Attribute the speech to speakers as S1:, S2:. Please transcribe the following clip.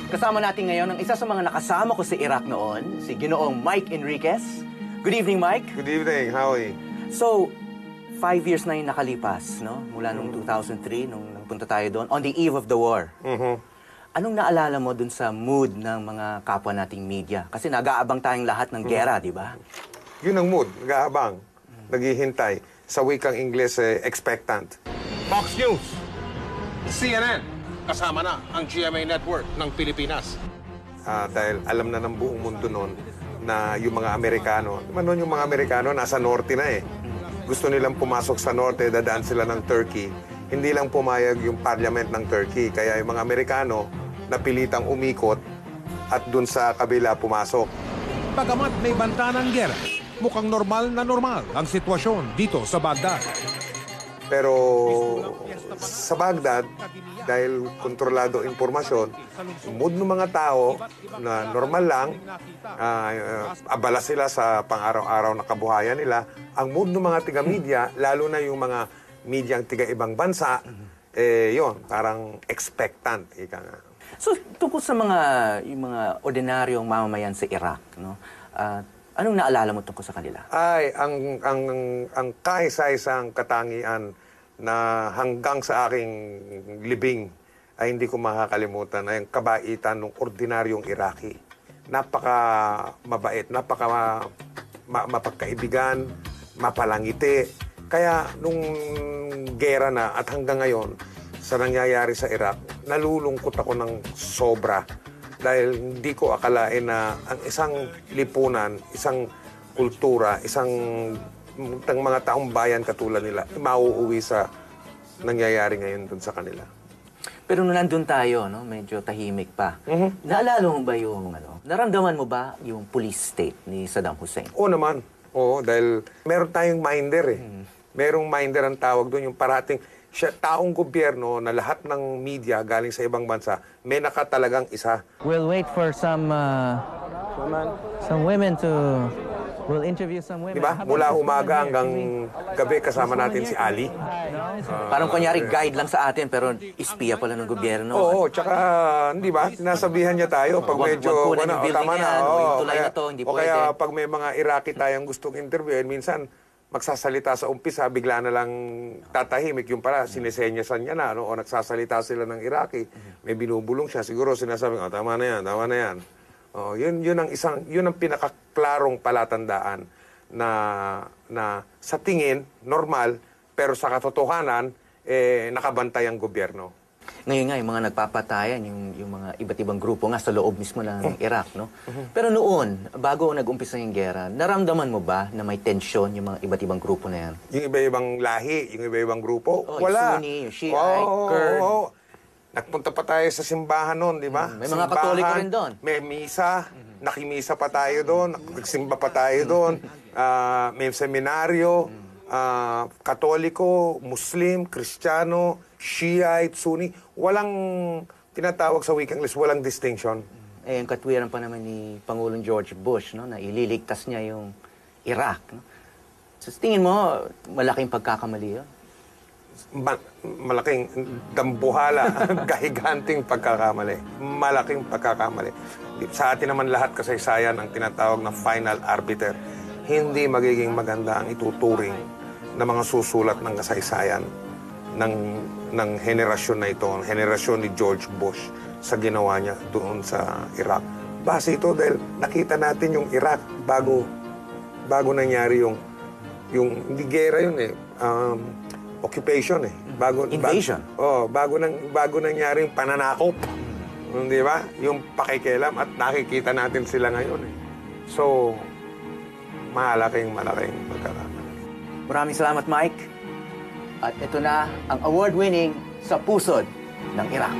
S1: Kasama natin ngayon ang isa sa mga nakasama ko sa Iraq noon, si Ginoong Mike Enriquez. Good evening, Mike.
S2: Good evening, Howie.
S1: So, 5 years na yung nakalipas, no? Mula nung 2003, nung nagpunta tayo doon, on the eve of the war. Anong naalala mo dun sa mood ng mga kapwa nating media? Kasi nag-aabang tayong lahat ng gera, di ba?
S2: Yun ang mood, nag-aabang, naghihintay. Sa wikang Ingles, expectant.
S3: Fox News, CNN, kasama na ang GMA Network ng Pilipinas.
S2: Dahil alam na ng buong mundo noon na yung mga Amerikano, naman noon yung mga Amerikano nasa norte na eh. Gusto nilang pumasok sa norte, dadaan sila ng Turkey. Hindi lang pumayag yung parliament ng Turkey. Kaya yung mga Amerikano napilitang umikot at dun sa kabila pumasok.
S4: Bagamat may banta ng gera, mukhang normal na normal ang sitwasyon dito sa Baghdad.
S2: Pero sa Baghdad, dahil kontrolado impormasyon, mood ng mga tao na normal lang, abala sila sa pang-araw-araw na kabuhayan nila, ang mood ng mga tiga-media, lalo na yung mga medyang tiga-ibang bansa, yun, parang expectant. Ika nga.
S1: So, tungkol sa yung mga ordinaryong mamamayan sa Iraq, no? Anong naalala mo tungkol sa kanila?
S2: Ay, ang kaisa-isang katangian na hanggang sa aking libing ay hindi ko makakalimutan ay ang kabaitan ng ordinaryong Iraqi. Napaka mabait, napaka mapagkaibigan, mapalangiti. Kaya nung gera na at hanggang ngayon sa nangyayari sa Iraq, nalulungkot ako ng sobra dahil hindi ko akalain na ang isang lipunan, isang kultura, isang mga taong bayan katulad nila, mauuwi sa nangyayari ngayon dun sa kanila.
S1: Pero nung nandun tayo, no, medyo tahimik pa. Naalala mo ba yung, naramdaman mo ba yung police state ni Saddam Hussein?
S2: Oo naman. Oo, dahil meron tayong minder eh. Merong minder ang tawag doon, yung parating siya, taong gobyerno na lahat ng media galing sa ibang bansa, may nakatalagang isa.
S5: We'll wait for some women to... We'll interview some women.
S2: Diba? Mula umaga hanggang gabi kasama natin si Ali.
S1: Parang kunyari guide lang sa atin pero ispiya pala ng gobyerno.
S2: Oo, tsaka, di ba? Sinasabihan niya tayo pag medyo, tama na. O kaya pag may mga Iraqi tayong gustong interviewin, minsan magsasalita sa umpisa, bigla na lang tatahimik. Yung para, sinesenyasan niya na, o nagsasalita sila ng Iraqi. May binubulong siya. Siguro sinasabi, tama na yan, tama na yan. Yun ang pinakaklarong palatandaan na sa tingin normal pero sa katotohanan nakabantay ang gobyerno.
S1: Ngayon nga yung mga nagpapatayan yung mga iba't ibang grupo nga sa loob mismo ng Iraq, no? Pero noon, bago nag-umpisa yung gera, naramdaman mo ba na may tensyon yung mga iba't ibang grupo na yan?
S2: Yung iba-ibang lahi, yung iba-ibang grupo,
S1: Yung
S2: wala.
S1: Sunni, yung Shiite, Kurd.
S2: Nagpunta pa tayo sa simbahan noon, di ba?
S1: May mga Katoliko rin doon.
S2: May misa, nakimisa pa tayo doon, nagsimba pa tayo doon, may seminaryo, Katoliko, Muslim, Kristiyano, Shiite, Sunni. Walang tinatawag sa wikang English, walang distinction.
S1: Yung katwiran pa naman ni Pangulong George Bush, no, na ililigtas niya yung Iraq. No? So, tingin mo, malaking pagkakamali yun?
S2: Malaking dambuhala, gahiganting pagkakamali. Malaking pagkakamali. Sa atin naman lahat kasaysayan ang tinatawag na final arbiter. Hindi magiging maganda ang ituturing ng mga susulat ng kasaysayan ng henerasyon na ito, ang henerasyon ni George Bush sa ginawa niya doon sa Iraq. Base ito dahil nakita natin yung Iraq bago nangyari yung hindi gera yun eh. Occupation eh.
S1: Invasion.
S2: Bago nangyari yung pananakop. Di ba? Yung pakikialam at nakikita natin sila ngayon eh. So, malaking pagkakamali.
S1: Maraming salamat, Mike. At ito na ang award-winning Sa Pusod ng Iraq.